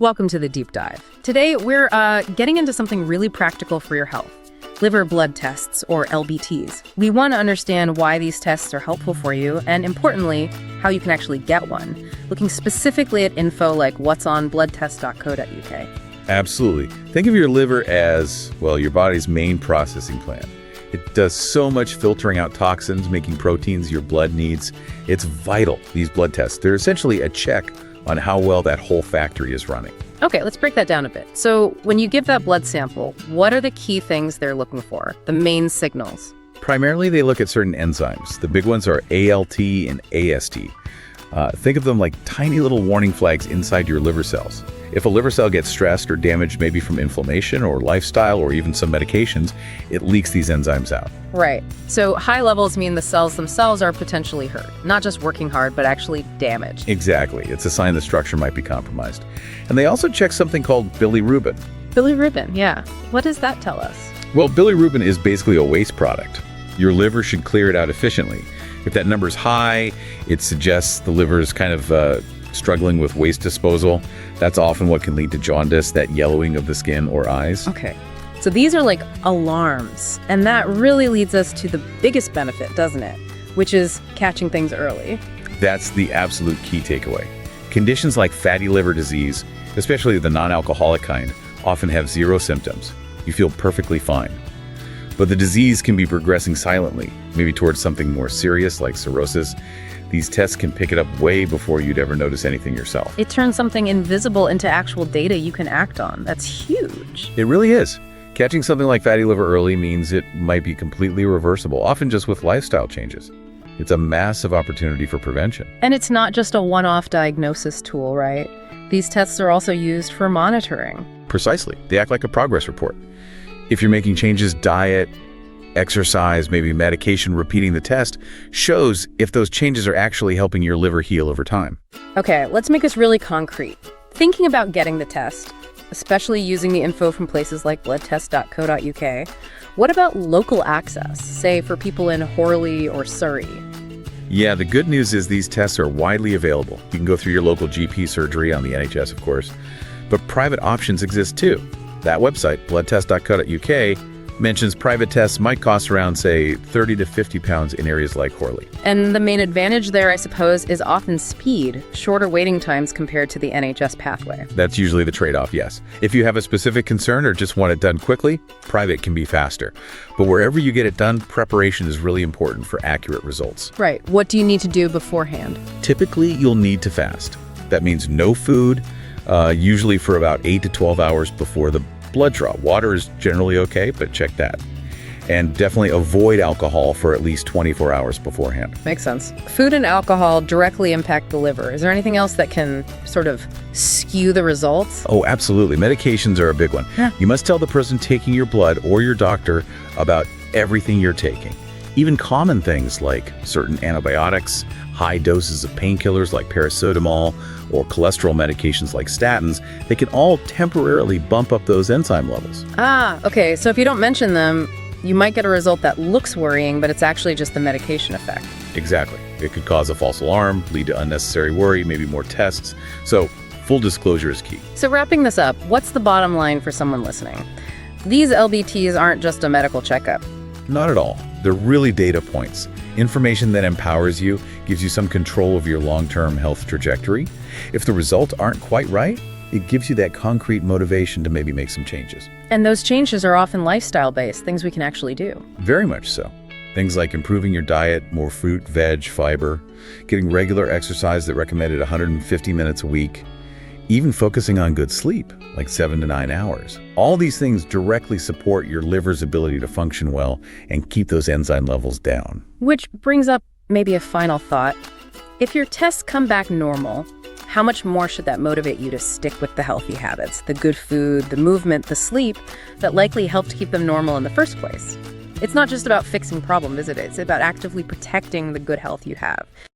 Welcome to the deep dive. Today, we're getting into something really practical for your health. Liver blood tests, or LBTs. We want to understand why these tests are helpful for you, and importantly, how you can actually get one, looking specifically at info like what's on bloodtest.co.uk. Absolutely. Think of your liver as, well, your body's main processing plant. It does so much filtering out toxins, making proteins your blood needs. It's vital, these blood tests. They're essentially a check on how well that whole factory is running. Okay, let's break that down a bit. So when you give that blood sample, what are the key things they're looking for, the main signals? Primarily, they look at certain enzymes. The big ones are ALT and AST. Think of them like tiny little warning flags inside your liver cells. If a liver cell gets stressed or damaged, maybe from inflammation or lifestyle or even some medications, it leaks these enzymes out. Right. So high levels mean the cells themselves are potentially hurt, not just working hard, but actually damaged. Exactly. It's a sign the structure might be compromised. And they also check something called bilirubin. Bilirubin, yeah. What does that tell us? Well, bilirubin is basically a waste product. Your liver should clear it out efficiently. If that number's high, it suggests the liver is kind of struggling with waste disposal. That's often what can lead to jaundice, that yellowing of the skin or eyes. Okay. So these are like alarms, and that really leads us to the biggest benefit, doesn't it? Which is catching things early. That's the absolute key takeaway. Conditions like fatty liver disease, especially the non-alcoholic kind, often have zero symptoms. You feel perfectly fine. But the disease can be progressing silently, maybe towards something more serious like cirrhosis. These tests can pick it up way before you'd ever notice anything yourself. It turns something invisible into actual data you can act on. That's huge. It really is. Catching something like fatty liver early means it might be completely reversible, often just with lifestyle changes. It's a massive opportunity for prevention. And it's not just a one-off diagnosis tool, right? These tests are also used for monitoring. Precisely. They act like a progress report. If you're making changes, diet, exercise, maybe medication, repeating the test, shows if those changes are actually helping your liver heal over time. Okay, let's make this really concrete. Thinking about getting the test, especially using the info from places like bloodtest.co.uk, what about local access, say for people in Horley or Surrey? Yeah, the good news is these tests are widely available. You can go through your local GP surgery on the NHS, of course, but private options exist too. That website, bloodtest.co.uk, mentions private tests might cost around, say, 30 to 50 pounds in areas like Horley. And the main advantage there, I suppose, is often speed, shorter waiting times compared to the NHS pathway. That's usually the trade-off, yes. If you have a specific concern or just want it done quickly, private can be faster. But wherever you get it done, preparation is really important for accurate results. Right. What do you need to do beforehand? Typically, you'll need to fast. That means no food, usually for about 8 to 12 hours before the blood draw. Water is generally okay, but check that. And definitely avoid alcohol for at least 24 hours beforehand. Makes sense. Food and alcohol directly impact the liver. Is there anything else that can sort of skew the results? Oh, absolutely. Medications are a big one. Yeah. You must tell the person taking your blood or your doctor about everything you're taking. Even common things like certain antibiotics, high doses of painkillers like paracetamol, or cholesterol medications like statins, they can all temporarily bump up those enzyme levels. Ah, okay. So if you don't mention them, you might get a result that looks worrying, but it's actually just the medication effect. Exactly. It could cause a false alarm, lead to unnecessary worry, maybe more tests. So full disclosure is key. So wrapping this up, what's the bottom line for someone listening? These LBTs aren't just a medical checkup. Not at all. They're really data points. Information that empowers you, gives you some control of your long-term health trajectory. If the results aren't quite right, it gives you that concrete motivation to maybe make some changes. And those changes are often lifestyle-based, things we can actually do. Very much so. Things like improving your diet, more fruit, veg, fiber, getting regular exercise that recommended 150 minutes a week, even focusing on good sleep, like 7 to 9 hours. All these things directly support your liver's ability to function well and keep those enzyme levels down. Which brings up maybe a final thought. If your tests come back normal, how much more should that motivate you to stick with the healthy habits, the good food, the movement, the sleep that likely helped keep them normal in the first place? It's not just about fixing problems, is it? It's about actively protecting the good health you have.